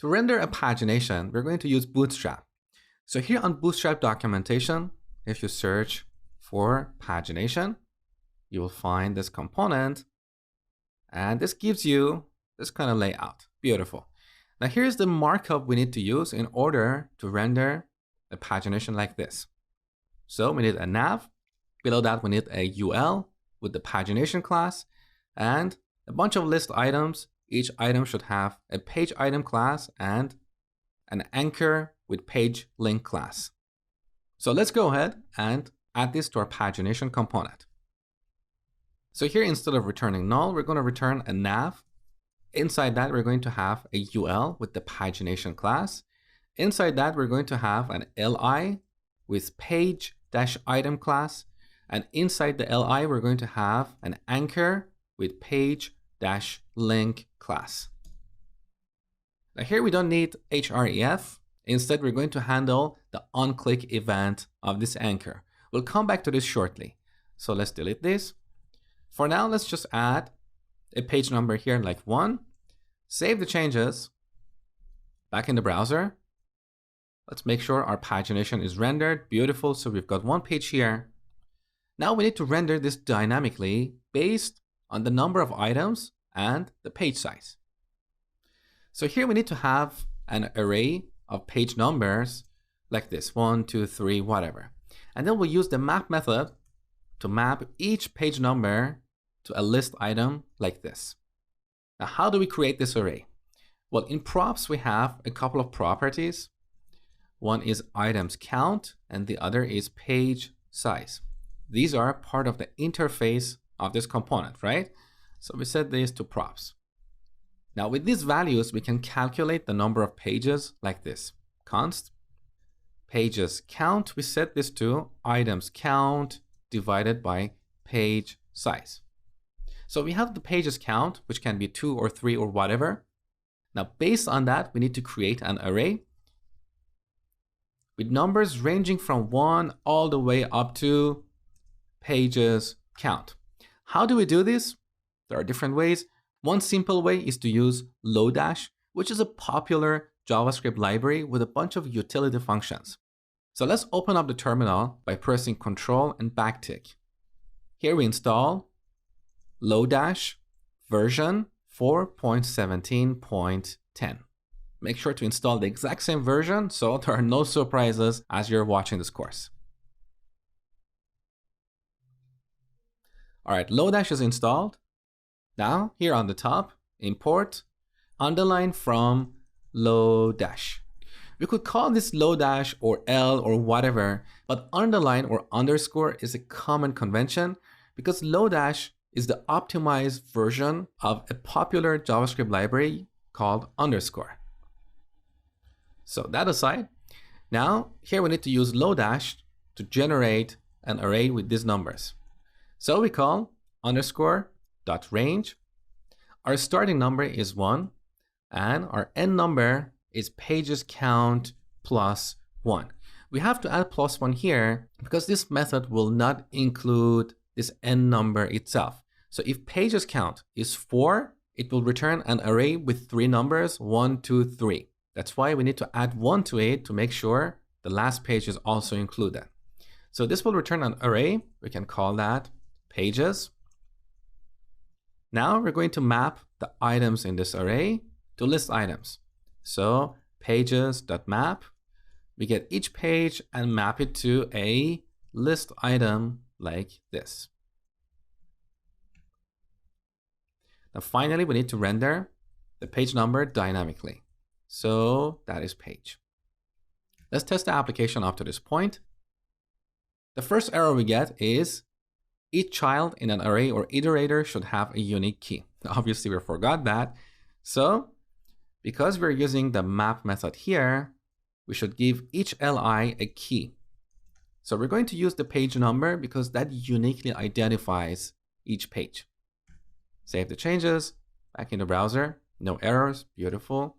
To render a pagination, we're going to use Bootstrap. So here on Bootstrap documentation, if you search for pagination, you will find this component, and this gives you this kind of layout. Beautiful. Now here's the markup we need to use in order to render a pagination like this. So we need a nav. Below that, we need a UL with the pagination class and a bunch of list items. Each item should have a page item class and an anchor with page link class. So let's go ahead and add this to our pagination component. So here, instead of returning null, we're going to return a nav. Inside that, we're going to have a UL with the pagination class. Inside that, we're going to have an LI with page-item class. And inside the LI, we're going to have an anchor with page-link class. Now here we don't need href. Instead, we're going to handle the onClick event of this anchor. We'll come back to this shortly. So let's delete this. For now, let's just add a page number here like 1. Save the changes. Back in the browser. Let's make sure our pagination is rendered. Beautiful. So we've got one page here. Now we need to render this dynamically based on the number of items and the page size. So here we need to have an array of page numbers like this, 1, 2, 3, whatever. And then we'll use the map method to map each page number to a list item like this. Now, how do we create this array? Well, in props, we have a couple of properties. One is items count, and the other is page size. These are part of the interface of this component, right? So we set these to props. Now with these values, we can calculate the number of pages like this. Const pages count, we set this to items count divided by page size. So we have the pages count, which can be 2 or 3 or whatever. Now based on that, we need to create an array with numbers ranging from 1 all the way up to pages count. How do we do this? There are different ways. One simple way is to use Lodash, which is a popular JavaScript library with a bunch of utility functions. So let's open up the terminal by pressing Ctrl and backtick. Here we install Lodash version 4.17.10. Make sure to install the exact same version so there are no surprises as you're watching this course. All right, Lodash is installed. Now, here on the top, import underline from Lodash. We could call this Lodash or L or whatever, but underline or underscore is a common convention because Lodash is the optimized version of a popular JavaScript library called underscore. So that aside, now here we need to use Lodash to generate an array with these numbers. So we call underscore.range. Our starting number is 1, and our end number is pages count plus 1. We have to add plus 1 here because this method will not include this end number itself. So if pages count is 4, it will return an array with 3 numbers, 1, 2, 3. That's why we need to add 1 to it to make sure the last page is also included. So this will return an array. We can call that pages. Now we're going to map the items in this array to list items. So pages.map, we get each page and map it to a list item like this. Now finally, we need to render the page number dynamically. So that is page. Let's test the application up to this point. The first error we get is each child in an array or iterator should have a unique key. Obviously, we forgot that. So because we're using the map method here, we should give each li a key. So we're going to use the page number because that uniquely identifies each page. Save the changes, back in the browser, no errors, beautiful.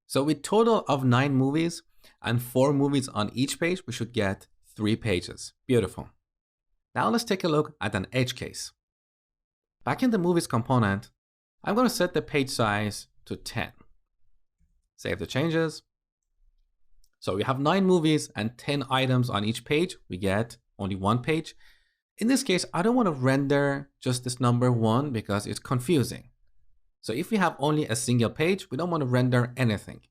So with total of 9 movies and 4 movies on each page, we should get 3 pages. Beautiful. Now let's take a look at an edge case. Back in the movies component, I'm going to set the page size to 10. Save the changes. So we have 9 movies and 10 items on each page. We get only 1 page. In this case, I don't want to render just this number 1 because it's confusing. So if we have only a single page, we don't want to render anything.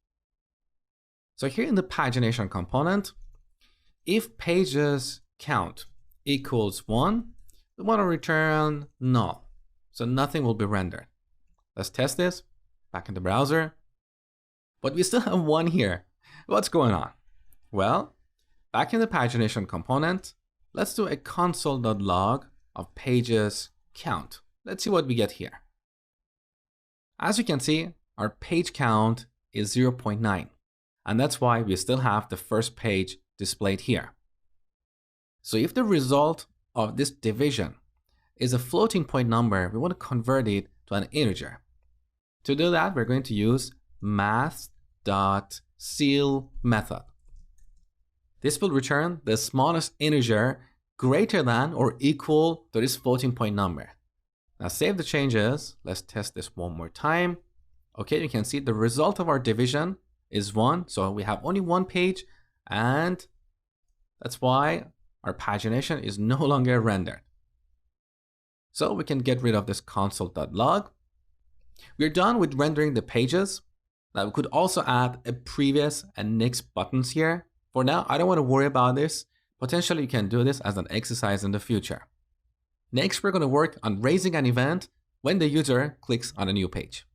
So here in the pagination component, if pages count equals 1, we want to return null. So nothing will be rendered. Let's test this back in the browser. But we still have 1 here. What's going on? Well, back in the pagination component, let's do a console.log of pages count. Let's see what we get here. As you can see, our page count is 0.9. And that's why we still have the first page displayed here. So if the result of this division is a floating point number, we want to convert it to an integer. To do that, we're going to use math.ceil method. This will return the smallest integer greater than or equal to this floating point number. Now save the changes. Let's test this one more time. Okay, you can see the result of our division is 1. So we have only 1 page, and that's why our pagination is no longer rendered. So we can get rid of this console.log. We're done with rendering the pages. Now we could also add a previous and next buttons here. For now, I don't want to worry about this. Potentially you can do this as an exercise in the future. Next, we're going to work on raising an event when the user clicks on a new page.